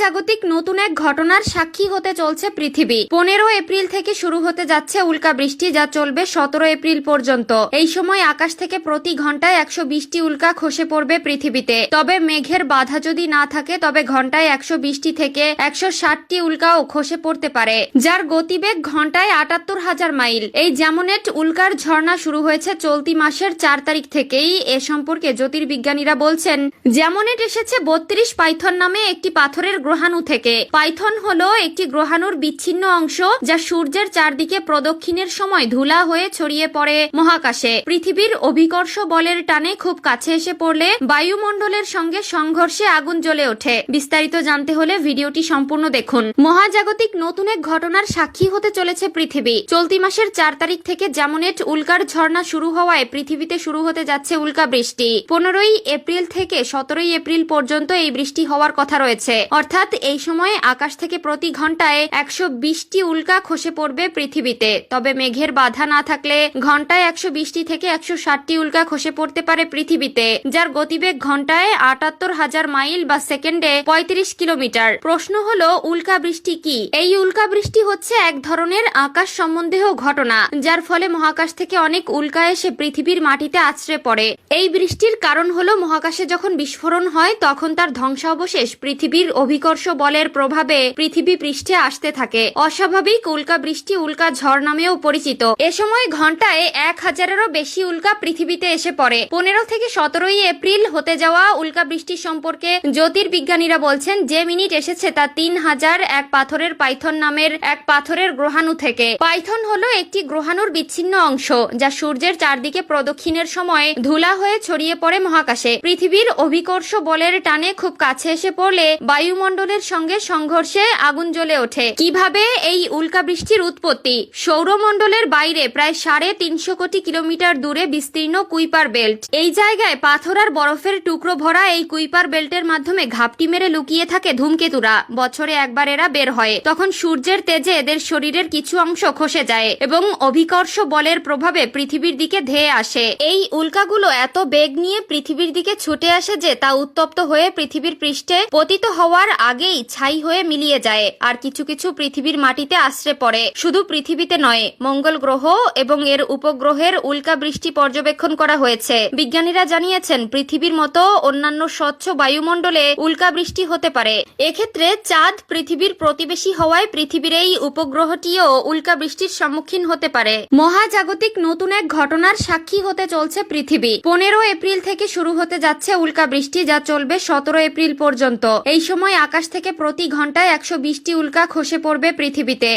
মহাজাগতিক নতুন এক ঘটনার সাক্ষী হতে চলছে পৃথিবী। 15 এপ্রিল থেকে শুরু হতে যাচ্ছে উল্কা বৃষ্টি, যা চলবে 17 এপ্রিল পর্যন্ত। এই সময় আকাশ থেকে প্রতি ঘন্টায় 120টি উল্কা খসে পড়বে পৃথিবীতে। তবে মেঘের বাধা যদি না থাকে তবে ঘন্টায় 120টি থেকে 160টি উল্কাও খসে পড়তে পারে, যার গতিবেগ ঘন্টায় 78,000 মাইল। এই জ্যামোনেট উল্কার ঝর্ণা শুরু হয়েছে চলতি মাসের 4 তারিখ থেকেই। এ সম্পর্কে জ্যোতির্বিজ্ঞানীরা বলছেন, জ্যামোনেট এসেছে 32 পাইথন নামে একটি পাথরের গ্রহাণু থেকে। পাইথন হলো একটি গ্রহাণুর বিচ্ছিন্ন অংশ, যা সূর্যের চারদিকে প্রদক্ষিণের সময় ধুলা হয়ে ছড়িয়ে পড়ে মহাকাশে। পৃথিবীর অভিকর্ষ বলের টানে খুব কাছে এসে পড়লে বায়ুমণ্ডলের সঙ্গে সংঘর্ষে আগুন জ্বলে ওঠে। বিস্তারিত জানতে হলে ভিডিওটি সম্পূর্ণ দেখুন। মহাজাগতিক নতুন এক ঘটনার সাক্ষী হতে চলেছে পৃথিবী। চলতি মাসের 4 তারিখ থেকে জ্যামোনেট উল্কার ঝর্ণা শুরু হওয়ায় পৃথিবীতে শুরু হতে যাচ্ছে উল্কা বৃষ্টি। 15 এপ্রিল থেকে 17 এপ্রিল পর্যন্ত এই বৃষ্টি হওয়ার কথা রয়েছে। অর্থাৎ এই সময়ে আকাশ থেকে প্রতি ঘন্টায় 120টি উল্কা খসে পড়বে পৃথিবীতে। তবে মেঘের বাধা না থাকলে ঘন্টায় 120টি থেকে 160টি উল্কা খসে পড়তে পারে পৃথিবীতে, যার গতিবেগ ঘন্টায় 78,000 মাইল বা সেকেন্ডে 35 কিলোমিটার। প্রশ্ন হলো, উল্কা বৃষ্টি কি? এই উল্কা বৃষ্টি হচ্ছে এক ধরনের আকাশ সম্বন্ধীয় ঘটনা, যার ফলে মহাকাশ থেকে অনেক উল্কা এসে পৃথিবীর মাটিতে আছড়ে পড়ে। এই বৃষ্টির কারণ হলো মহাকাশে যখন বিস্ফোরণ হয় তখন তার ধ্বংসাবশেষ পৃথিবীর অভিকর্ষ বলের প্রভাবে পৃথিবী পৃষ্ঠে আসতে থাকে। অস্বাভাবিক উল্কা বৃষ্টি উল্কা ঝড় নামেও পরিচিত। এ সময় ঘন্টায় 1000-এরও বেশি উল্কা পৃথিবীতে এসে পড়ে। 15 থেকে 17 এপ্রিল হতে যাওয়া উল্কা বৃষ্টি সম্পর্কে জ্যোতির্বিজ্ঞানীরা বলছেন, যে মিনিট এসেছে তা 3000 এক পাথরের পাইথন নামের এক পাথরের গ্রহাণু থেকে। পাইথন হলো একটি গ্রহাণুর বিচ্ছিন্ন অংশ, যা সূর্যের চারদিকে প্রদক্ষিণের সময় ধুলা হয়ে ছড়িয়ে পড়ে মহাকাশে। পৃথিবীর অভিকর্ষ বলের টানে খুব কাছে এসে পড়লে বায়ুমণ্ডলের সঙ্গে সংঘর্ষে আগুন জ্বলে ওঠে। কিভাবে এই উল্কা বৃষ্টির উৎপত্তি? সৌরমণ্ডলের বাইরে প্রায় 350 কোটি কিলোমিটার দূরে বিস্তীর্ণ কুইপার বেল্ট। এই জায়গায় পাথর আর বরফের টুকরো ভরা এই কুইপার বেল্টের মাধ্যমে ঘাপটি মেরে লুকিয়ে থাকে ধূমকেতুরা। বছরে একবার এরা বের হয়। তখন সূর্যের তেজে এদের শরীরের কিছু অংশ খসে যায় এবং অভিকর্ষ বলের প্রভাবে পৃথিবীর দিকে ধেয়ে আসে। এই উল্কাগুলো এত বেগ নিয়ে পৃথিবীর দিকে ছুটে আসে যে তা উত্তপ্ত হয়ে পৃথিবীর পৃষ্ঠে পতিত হওয়ার আগেই ছাই হয়ে মিলিয়ে যায়, আর কিছু কিছু পৃথিবীর মাটিতে আশ্রে পড়ে। শুধু পৃথিবীতে নয়, মঙ্গল গ্রহ এবং এর উপগ্রহের উল্কা বৃষ্টি পর্যবেক্ষণ করা হয়েছে। বিজ্ঞানীরা জানিয়েছেন, পৃথিবীর মতো অন্যান্য স্বচ্ছ বায়ুমণ্ডলে উল্কা বৃষ্টি হতে পারে। এক্ষেত্রে চাঁদ পৃথিবীর প্রতিবেশী হওয়ায় পৃথিবীর এই উপগ্রহটিও উল্কা বৃষ্টির সম্মুখীন হতে পারে। মহাজাগতিক নতুন এক ঘটনার সাক্ষী হতে চলছে পৃথিবী। 15 এপ্রিল থেকে শুরু হতে যাচ্ছে উল্কা বৃষ্টি, যা চলবে 17 এপ্রিল পর্যন্ত। এই সময় আকাশ থেকে প্রতি ঘন্টায় 120টি উল্কা খসে পড়বে পৃথিবীতে।